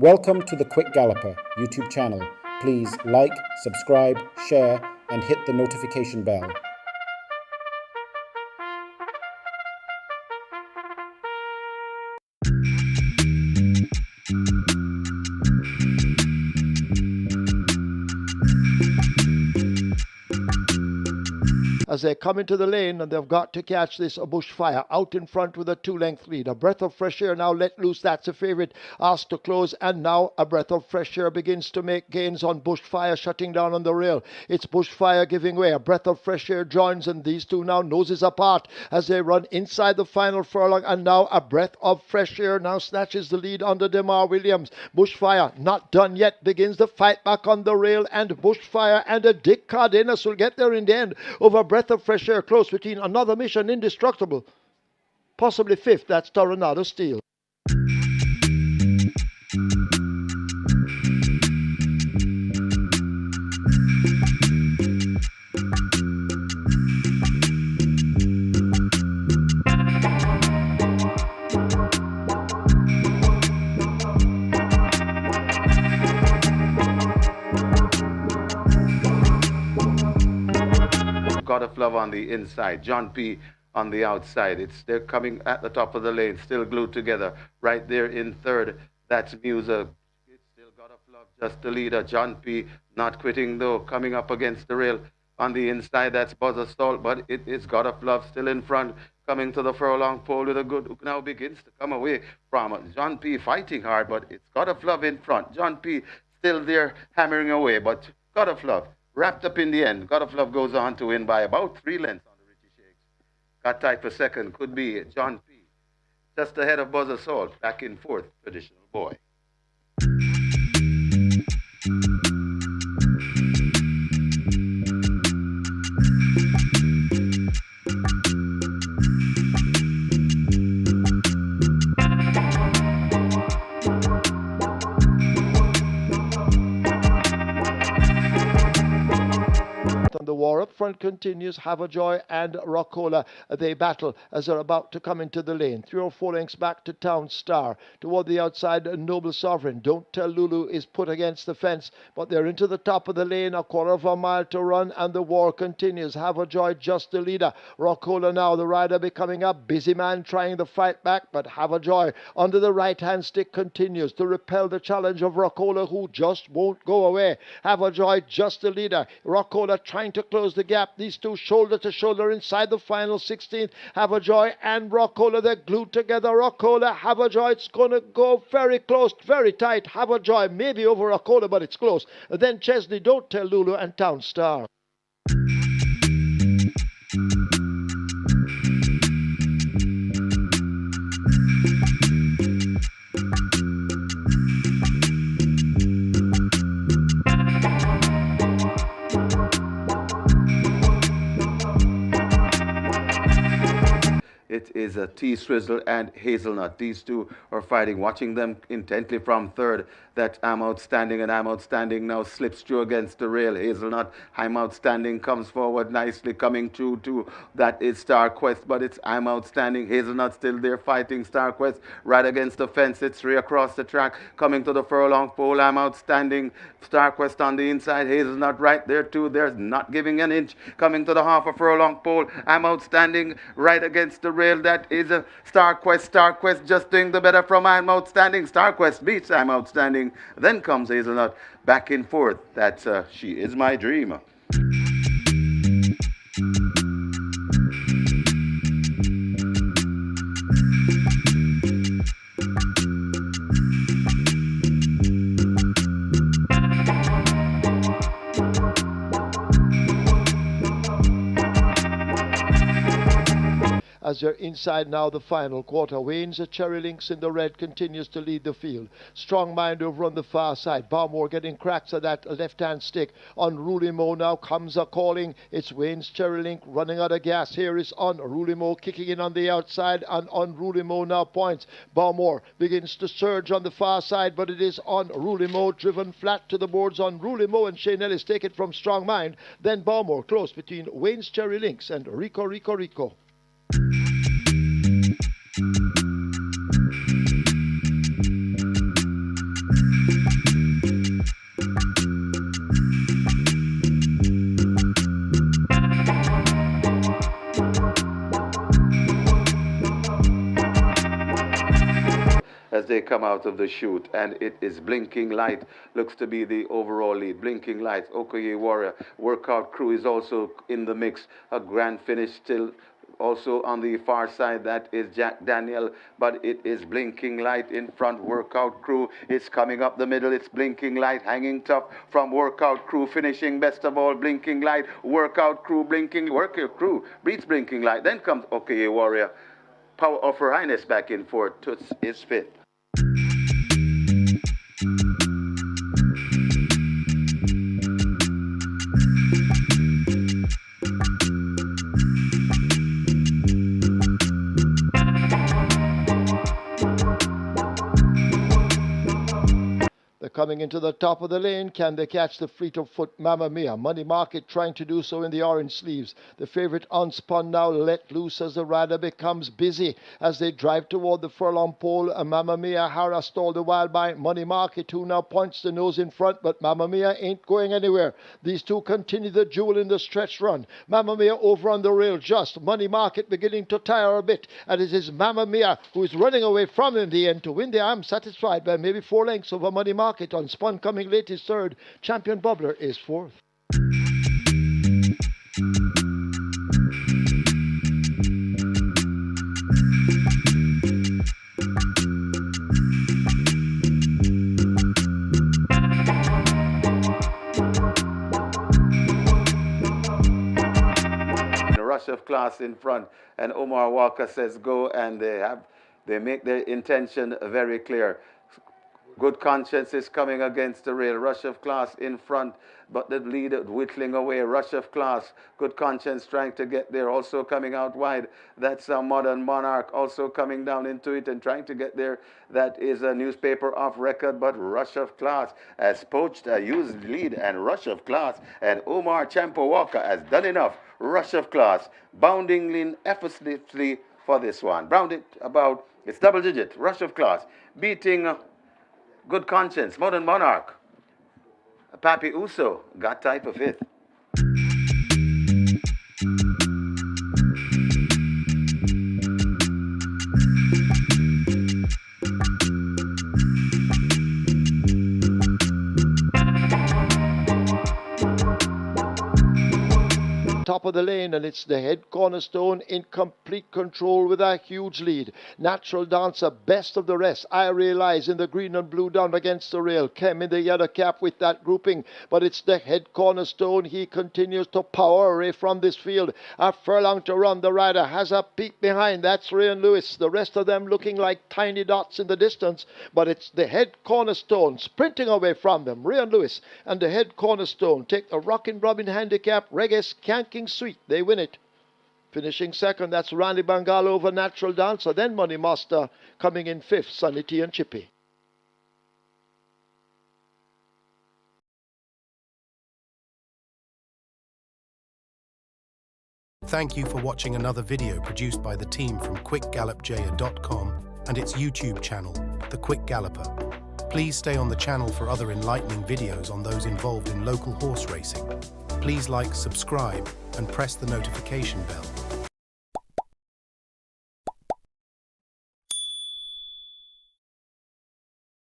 Welcome to the Quick Galloper YouTube channel. Please like, subscribe, share, and hit the notification bell. As they come into the lane, and they've got to catch this bushfire out in front with a 2-length lead. A breath of fresh air now let loose. That's a favorite. Asked to close, and now a breath of fresh air begins to make gains on bushfire, shutting down on the rail. It's bushfire giving way. A breath of fresh air joins, and these two now noses apart as they run inside the final furlong. And now a breath of fresh air now snatches the lead under Demar Williams. Bushfire not done yet, begins the fight back on the rail, and bushfire and a Dick Cardenas will get there in the end over breath of fresh air, close between Another Mission, Indestructible, possibly fifth. That's Tornado Steel. God of Love on the inside, John P. on the outside. They're coming at the top of the lane, still glued together. Right there in third, that's Musa. It's still God of Love, just the leader. John P. not quitting though, coming up against the rail. On the inside, that's Buzzer Salt, but it is God of Love still in front, coming to the furlong pole with a good hook. Now begins to come away from John P. fighting hard, but it's God of Love in front. John P. still there hammering away, but God of Love wrapped up in the end. God of Love goes on to win by about 3 lengths on the Richie Shakes. Got tight for second, could be John P. just ahead of Buzzer Salt, back in fourth, Traditional Boy. The war up front continues. Havajoy and Rockola, they battle as they're about to come into the lane. 3 or 4 lengths back to Town Star. Toward the outside, Noble Sovereign. Don't Tell Lulu is put against the fence, but they're into the top of the lane. A quarter of a mile to run, and the war continues. Havajoy just the leader. Rockola now, the rider becoming a busy man trying to fight back, but Havajoy under the right-hand stick continues to repel the challenge of Rockola, who just won't go away. Havajoy just the leader. Rockola trying to close the gap. These two shoulder to shoulder inside the final 16th. Havajoy and Rockola, they're glued together. Rockola, Havajoy, it's going to go very close, very tight. Havajoy maybe over Rockola, but it's close. Then Chesley, Don't Tell Lulu, and Town Star. It is a T-Swizzle and Hazelnut. These two are fighting, watching them intently from third. That I'm Outstanding, and I'm Outstanding now slips through against the rail. Hazelnut, I'm Outstanding comes forward nicely, coming through too. That is Star Quest, but it's I'm Outstanding. Hazelnut still there fighting Star Quest right against the fence. It's 3 across the track, coming to the furlong pole. I'm Outstanding. Star Quest on the inside. Hazelnut right there too. There's not giving an inch. Coming to the half a furlong pole. I'm Outstanding right against the rail. That is a Star Quest. Star Quest just doing the better from I'm Outstanding. Star Quest beats I'm Outstanding. Then comes Hazelnut back in fourth. That's She Is My Dream. As they're inside now the final quarter. Wayne's Cherry Links in the red continues to lead the field. Strong Mind over on the far side. Barmore getting cracks at that left-hand stick. Unruly Mo now comes a calling. It's Wayne's Cherry Link running out of gas. Here is Unruly Mo kicking in on the outside, and Unruly Mo now points. Barmore begins to surge on the far side, but it is Unruly Mo driven flat to the boards. Unruly Mo and Shane Ellis take it from Strong Mind. Then Barmore close between Wayne's Cherry Links and Rico Rico Rico. they come out of the chute, and it is Blinking Light, looks to be the overall lead. Blinking Light, Okoye Warrior, Workout Crew is also in the mix. A grand finish still also on the far side, that is Jack Daniel, but it is Blinking Light in front. Workout Crew is coming up the middle. It's Blinking Light hanging tough from Workout Crew, finishing best of all Blinking Light. Workout Crew beats Blinking Light. Then comes Okoye Warrior. Power of Her Highness back in fourth. Toots is fifth. Coming into the top of the lane, can they catch the fleet of foot Mamma Mia? Money Market trying to do so in the orange sleeves. The favourite Unspun now let loose as the rider becomes busy as they drive toward the furlong pole. Mamma Mia harassed stalled a while by Money Market, who now points the nose in front, but Mamma Mia ain't going anywhere. These two continue the duel in the stretch run. Mamma Mia over on the rail just. Money Market beginning to tire a bit, and it is Mamma Mia who is running away from in the end to win there. I'm satisfied by maybe 4 lengths over Money Market. On Spun coming late is third. Champion Bubbler is fourth. Rush of Class in front, and Omar Walker says go, and they make their intention very clear. Good Conscience is coming against the rail. Rush of Class in front, but the lead whittling away. Rush of Class, Good Conscience trying to get there, also coming out wide. That's a Modern Monarch also coming down into it and trying to get there. That is a Newspaper of Record, but Rush of Class has poached a used lead, and Rush of Class and Omar Champo Walker has done enough. Rush of Class bounding in effortlessly for this one. Bounded about, it's double digit. Rush of Class beating Good Conscience, Modern Monarch. Papi Uso got type of fifth. Top of the lane, and it's the Head Cornerstone in complete control with a huge lead. Natural Dancer, best of the rest. I Realize in the green and blue down against the rail. Kem in the yellow cap with that grouping, but it's the Head Cornerstone. He continues to power away from this field. A furlong to run. The rider has a peak behind. That's Ray Lewis. The rest of them looking like tiny dots in the distance, but it's the Head Cornerstone sprinting away from them. Ray Lewis and the Head Cornerstone take a Rockin' Robin handicap. Reggae Skanking Sweet, they win it. Finishing second, that's Randy Bangal over Natural Dancer. Then Money Master coming in fifth, Sunny T and Chippy. Thank you for watching another video produced by the team from QuickGallopJaya.com and its YouTube channel, The Quick Galloper. Please stay on the channel for other enlightening videos on those involved in local horse racing. Please like, subscribe, and press the notification bell.